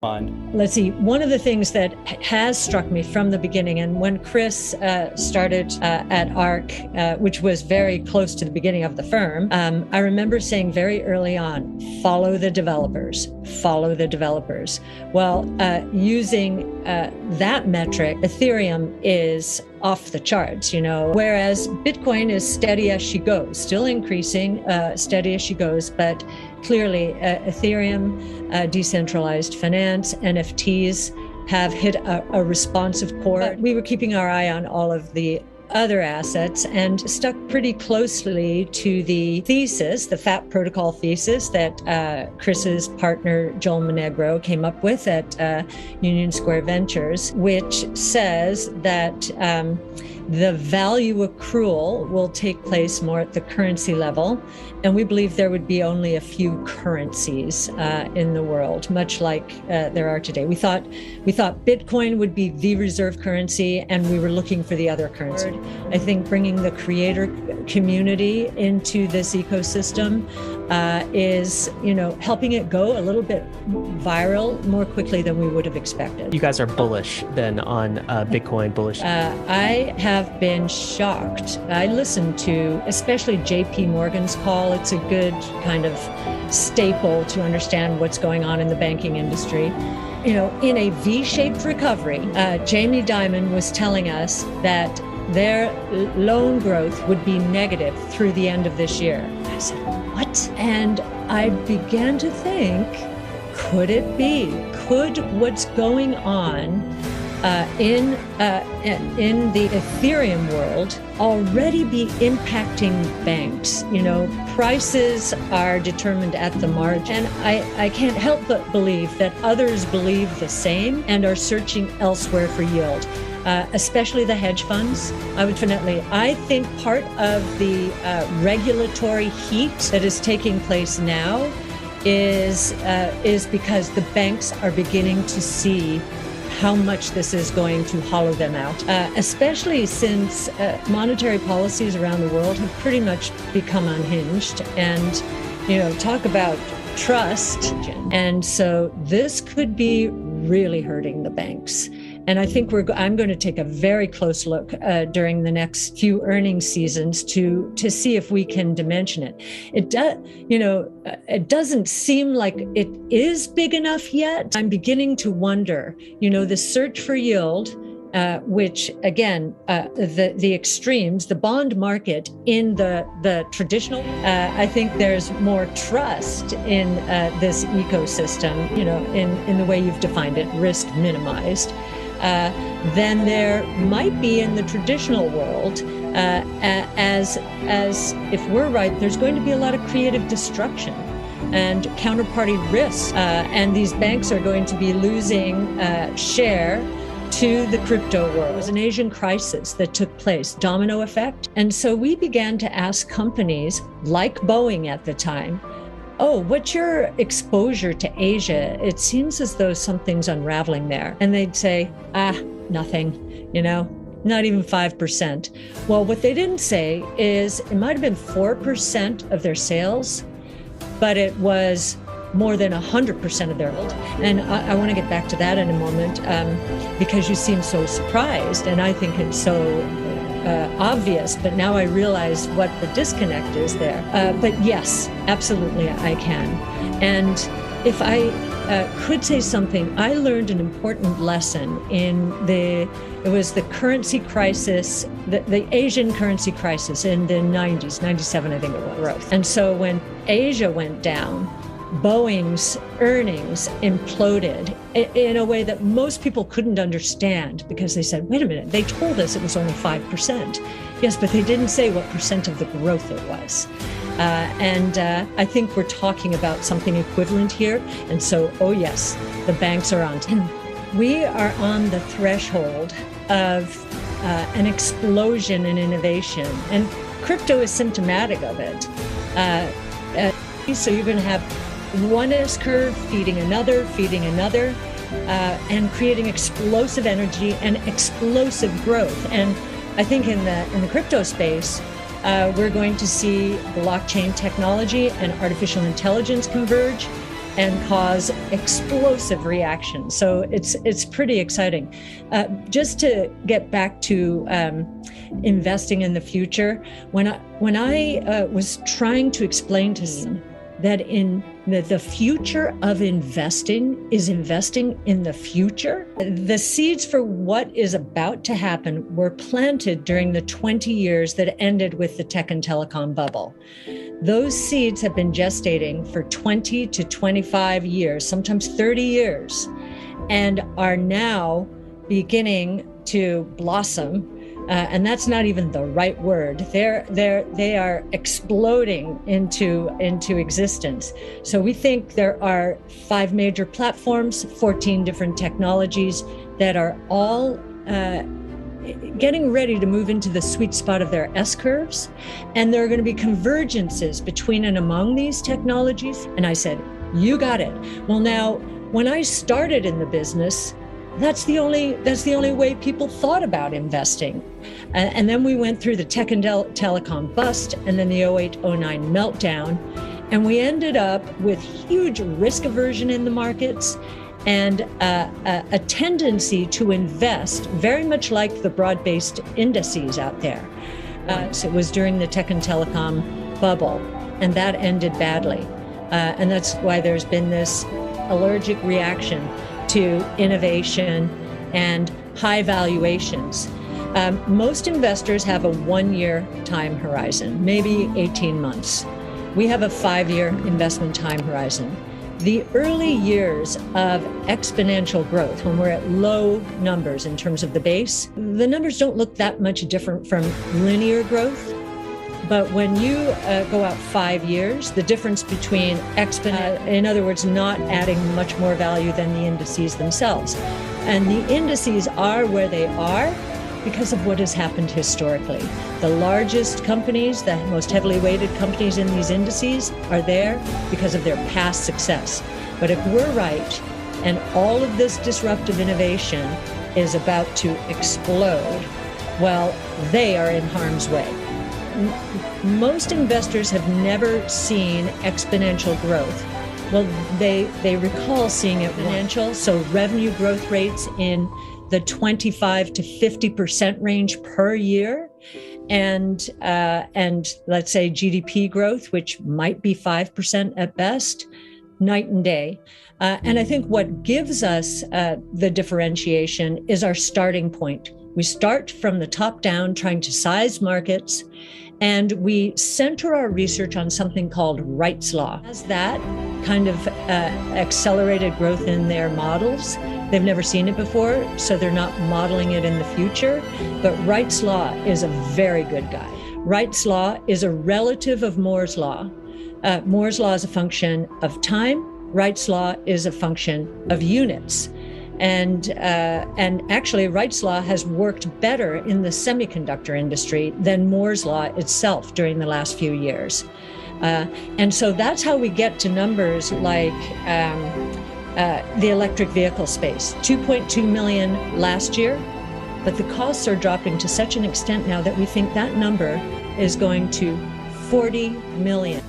on? Let's see. One of the things that has struck me from the beginning, and when Chris started at ARC, which was very close to the beginning of the firm, I remember saying very early on, follow the developers, follow the developers. Well, using that metric, Ethereum is off the charts, whereas Bitcoin is steady as she goes, still increasing, steady as she goes, but clearly Ethereum, decentralized finance, NFTs have hit a responsive chord. We were keeping our eye on all of the other assets and stuck pretty closely to the thesis, the FAT protocol thesis that Chris's partner Joel Monegro came up with at Union Square Ventures, which says that the value accrual will take place more at the currency level. And we believe there would be only a few currencies in the world, much like there are today. We thought Bitcoin would be the reserve currency, and we were looking for the other currency. I think bringing the creator community into this ecosystem is, helping it go a little bit viral more quickly than we would have expected. You guys are bullish then on Bitcoin, bullish? I have been shocked. I listened to especially JP Morgan's call. It's a good kind of staple to understand what's going on in the banking industry. In a V-shaped recovery, Jamie Dimon was telling us that their loan growth would be negative through the end of this year. I said, what? And I began to think, could it be? Could what's going on in the Ethereum world already be impacting banks? Prices are determined at the margin. And I can't help but believe that others believe the same and are searching elsewhere for yield. Especially the hedge funds. I think part of the regulatory heat that is taking place now is because the banks are beginning to see how much this is going to hollow them out, especially since monetary policies around the world have pretty much become unhinged. And, talk about trust. And so this could be really hurting the banks. And I think I'm going to take a very close look during the next few earnings seasons to see if we can dimension it. It doesn't seem like it is big enough yet. I'm beginning to wonder, the search for yield, which again, the extremes, the bond market in the traditional, I think there's more trust in this ecosystem, in the way you've defined it, risk minimized. Than there might be in the traditional world, as if we're right, there's going to be a lot of creative destruction and counterparty risks, and these banks are going to be losing share to the crypto world. It was an Asian crisis that took place, domino effect. And so we began to ask companies like Boeing at the time, oh, what's your exposure to Asia? It seems as though something's unraveling there. And they'd say, nothing, not even 5%. Well, what they didn't say is it might have been 4% of their sales, but it was more than 100% of their gold. And I want to get back to that in a moment because you seem so surprised. And I think it's so obvious, but now I realize what the disconnect is there. But yes, absolutely, I can. And if I could say something, I learned an important lesson it was the currency crisis, the Asian currency crisis in the 90s, 97, I think it was. And so when Asia went down, Boeing's earnings imploded in a way that most people couldn't understand because they said, wait a minute, they told us it was only 5%. Yes, but they didn't say what percent of the growth it was. And I think we're talking about something equivalent here. And so, oh yes, the banks are on. We are on the threshold of an explosion in innovation. And crypto is symptomatic of it. So you're going to have one S-curve feeding another, and creating explosive energy and explosive growth. And I think in the crypto space, we're going to see blockchain technology and artificial intelligence converge. and cause explosive reactions. So it's pretty exciting. Just to get back to investing in the future, when I was trying to explain to them that in the future of investing is investing in the future, the seeds for what is about to happen were planted during the 20 years that ended with the tech and telecom bubble. Those seeds have been gestating for 20 to 25 years, sometimes 30 years, and are now beginning to blossom. And that's not even the right word. They are exploding into existence. So we think there are 5 major platforms, 14 different technologies that are all getting ready to move into the sweet spot of their S-curves. And there are going to be convergences between and among these technologies. And I said, you got it. Well, now, when I started in the business, that's the only way people thought about investing. And then we went through the tech and telecom bust and then the 08-09 meltdown. And we ended up with huge risk aversion in the markets and a tendency to invest very much like the broad-based indices out there. So it was during the tech and telecom bubble, and that ended badly. And that's why there's been this allergic reaction to innovation and high valuations. Most investors have a 1-year time horizon, maybe 18 months. We have a 5-year investment time horizon. The early years of exponential growth, when we're at low numbers in terms of the base, the numbers don't look that much different from linear growth. But when you go out 5 years, the difference between in other words, not adding much more value than the indices themselves. And the indices are where they are because of what has happened historically. The largest companies, the most heavily weighted companies in these indices are there because of their past success. But if we're right, and all of this disruptive innovation is about to explode, well, they are in harm's way. Most investors have never seen exponential growth. Well, they recall seeing it exponential, so revenue growth rates in the 25 to 50% range per year, and let's say GDP growth, which might be 5% at best, night and day. And I think what gives us the differentiation is our starting point. We start from the top down, trying to size markets, and we center our research on something called Wright's Law. As that kind of accelerated growth in their models, they've never seen it before, so they're not modeling it in the future. But Wright's Law is a very good guy. Wright's Law is a relative of Moore's Law. Moore's Law is a function of time. Wright's Law is a function of units. And actually, Wright's Law has worked better in the semiconductor industry than Moore's Law itself during the last few years. And so that's how we get to numbers like the electric vehicle space, 2.2 million last year, but the costs are dropping to such an extent now that we think that number is going to 40 million.